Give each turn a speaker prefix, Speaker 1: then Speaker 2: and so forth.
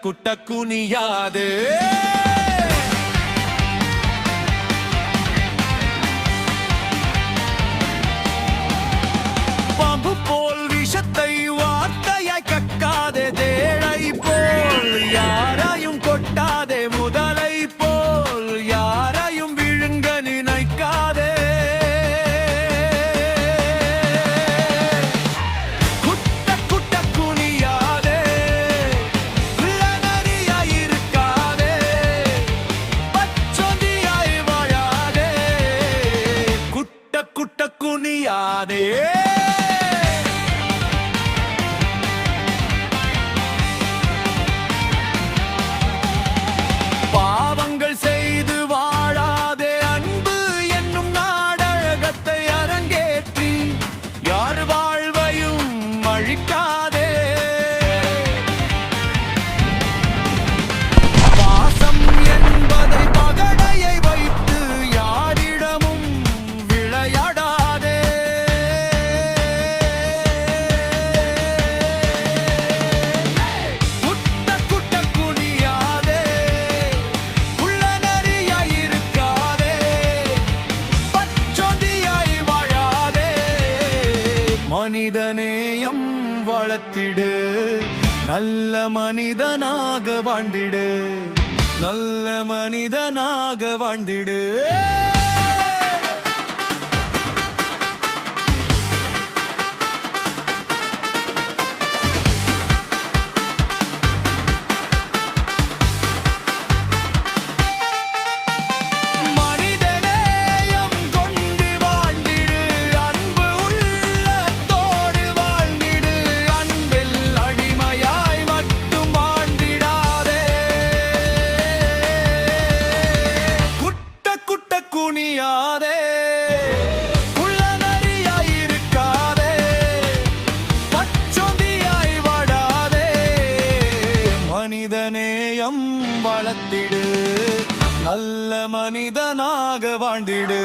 Speaker 1: குட்ட குனியாது பாம்பு போல் விஷத்தை வார்த்தையாய் கக்காதே தேழை போல் யாரையும் கொட்டாதே முதலை போல் யாரையும் விழுங்க நினைக்காதே குட்ட குட்ட குனியாதே விளநரியாய் இருக்காதே பச்சொந்தியாய் வாழாதே குட்ட குட்ட குனியாதே பாவங்கள் செய்து வாழாதே அன்பு என்னும் நாடகத்தை அரங்கேற்றி யார் வாழ்வையும் அழிக்காதே பாசம் என்பதை பகடையை வைத்து யாரிடமும் விளையாடாதே குட்ட குட்ட குனியாதே மனிதநேயம் வளர்த்திடு நல்ல மனிதனாக வாழ்ந்திடு நல்ல மனிதனாக வாழ்ந்திடு குனியாதே உள்ளநரியாய் இருக்காதே பச்சொந்தியாய் வாடாதே மனிதநேயம் வளர்த்திடு நல்ல மனிதனாக வாழ்ந்திடு